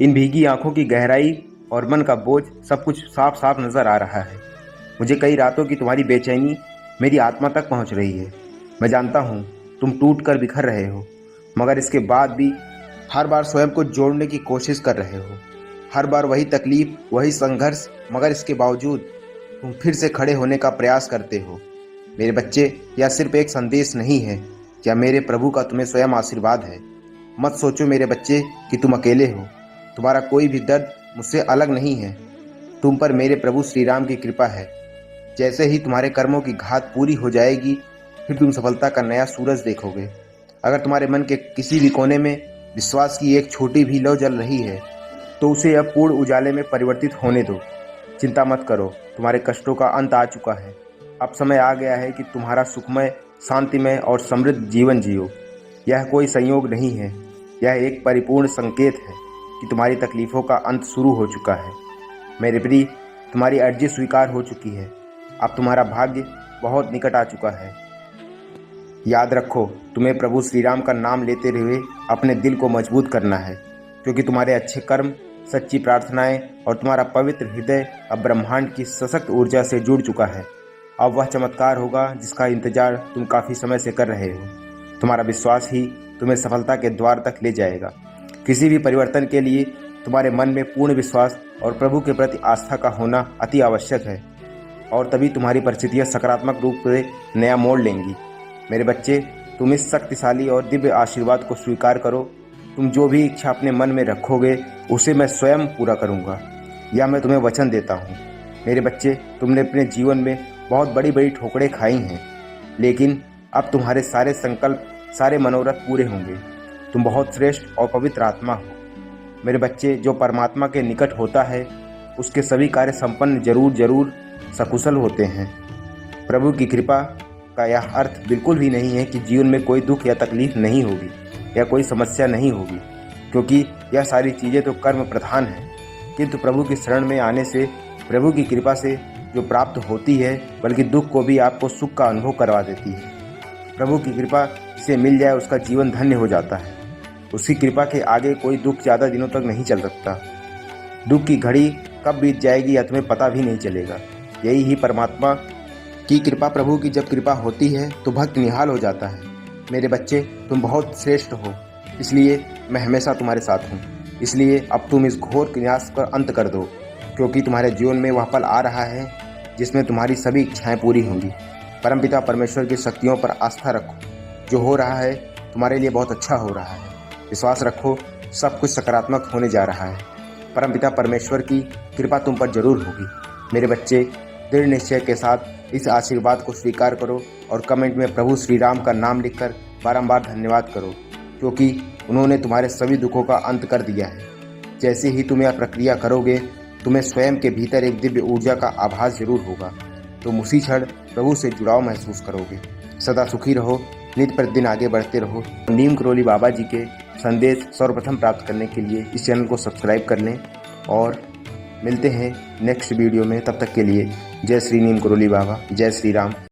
इन भीगी आंखों की गहराई और मन का बोझ सब कुछ साफ साफ नजर आ रहा है। मुझे कई रातों की तुम्हारी बेचैनी मेरी आत्मा तक पहुंच रही है। मैं जानता हूं तुम टूट कर बिखर रहे हो, मगर इसके बाद भी हर बार स्वयं को जोड़ने की कोशिश कर रहे हो। हर बार वही तकलीफ, वही संघर्ष, मगर इसके बावजूद तुम फिर से खड़े होने का प्रयास करते हो। मेरे बच्चे, यह सिर्फ एक संदेश नहीं है, यह मेरे प्रभु का तुम्हें स्वयं आशीर्वाद है। मत सोचो मेरे बच्चे कि तुम अकेले हो। तुम्हारा कोई भी दर्द मुझसे अलग नहीं है। तुम पर मेरे प्रभु श्री राम की कृपा है। जैसे ही तुम्हारे कर्मों की घात पूरी हो जाएगी, फिर तुम सफलता का नया सूरज देखोगे। अगर तुम्हारे मन के किसी भी कोने में विश्वास की एक छोटी भी लौ जल रही है, तो उसे अब पूर्ण उजाले में परिवर्तित होने दो। चिंता मत करो, तुम्हारे कष्टों का अंत आ चुका है। अब समय आ गया है कि तुम्हारा सुखमय, शांतिमय और समृद्ध जीवन जियो। यह कोई संयोग नहीं है, यह एक परिपूर्ण संकेत है कि तुम्हारी तकलीफ़ों का अंत शुरू हो चुका है। मेरे प्रिय, तुम्हारी अर्जी स्वीकार हो चुकी है। अब तुम्हारा भाग्य बहुत निकट आ चुका है। याद रखो, तुम्हें प्रभु श्री राम का नाम लेते हुए अपने दिल को मजबूत करना है, क्योंकि तुम्हारे अच्छे कर्म, सच्ची प्रार्थनाएं और तुम्हारा पवित्र हृदय अब ब्रह्मांड की सशक्त ऊर्जा से जुड़ चुका है। अब वह चमत्कार होगा जिसका इंतजार तुम काफ़ी समय से कर रहे हो। तुम्हारा विश्वास ही तुम्हें सफलता के द्वार तक ले जाएगा। किसी भी परिवर्तन के लिए तुम्हारे मन में पूर्ण विश्वास और प्रभु के प्रति आस्था का होना अति आवश्यक है, और तभी तुम्हारी परिस्थितियां सकारात्मक रूप से नया मोड़ लेंगी। मेरे बच्चे, तुम इस शक्तिशाली और दिव्य आशीर्वाद को स्वीकार करो। तुम जो भी इच्छा अपने मन में रखोगे, उसे मैं स्वयं पूरा करूंगा। यह मैं तुम्हें वचन देता हूँ। मेरे बच्चे, तुमने अपने जीवन में बहुत बड़ी बड़ी ठोकरें खाई हैं, लेकिन अब तुम्हारे सारे संकल्प, सारे मनोरथ पूरे होंगे। तुम बहुत श्रेष्ठ और पवित्र आत्मा हो। मेरे बच्चे, जो परमात्मा के निकट होता है, उसके सभी कार्य संपन्न जरूर सकुशल होते हैं। प्रभु की कृपा का यह अर्थ बिल्कुल भी नहीं है कि जीवन में कोई दुख या तकलीफ नहीं होगी या कोई समस्या नहीं होगी, क्योंकि यह सारी चीज़ें तो कर्म प्रधान हैं। किंतु प्रभु की शरण में आने से, प्रभु की कृपा से जो प्राप्त होती है, बल्कि दुख को भी आपको सुख का अनुभव करवा देती है। प्रभु की कृपा जिसे मिल जाए, उसका जीवन धन्य हो जाता है। उसकी कृपा के आगे कोई दुख ज़्यादा दिनों तक नहीं चल सकता। दुख की घड़ी कब बीत जाएगी यह तुम्हें पता भी नहीं चलेगा। यही ही परमात्मा की कृपा, प्रभु की जब कृपा होती है तो भक्त निहाल हो जाता है। मेरे बच्चे, तुम बहुत श्रेष्ठ हो, इसलिए मैं हमेशा तुम्हारे साथ हूँ। इसलिए अब तुम इस घोर विनाश का अंत कर दो, क्योंकि तुम्हारे जीवन में वह पल आ रहा है जिसमें तुम्हारी सभी इच्छाएं पूरी होंगी। परमपिता परमेश्वर की शक्तियों पर आस्था रखो। जो हो रहा है तुम्हारे लिए बहुत अच्छा हो रहा है। विश्वास रखो, सब कुछ सकारात्मक होने जा रहा है। परमपिता परमेश्वर की कृपा तुम पर जरूर होगी। मेरे बच्चे, दृढ़ निश्चय के साथ इस आशीर्वाद को स्वीकार करो और कमेंट में प्रभु श्री राम का नाम लिखकर बारंबार धन्यवाद करो, क्योंकि उन्होंने तुम्हारे सभी दुखों का अंत कर दिया है। जैसे ही तुम यह प्रक्रिया करोगे, तुम्हें स्वयं के भीतर एक दिव्य ऊर्जा का आभास जरूर होगा। तुम उसी क्षण प्रभु से जुड़ाव महसूस करोगे। सदा सुखी रहो, नित्य प्रतिदिन आगे बढ़ते रहो। नीम करोली बाबा जी के संदेश सर्वप्रथम प्राप्त करने के लिए इस चैनल को सब्सक्राइब कर लें, और मिलते हैं नेक्स्ट वीडियो में। तब तक के लिए जय श्री नीम करोली बाबा, जय श्री राम।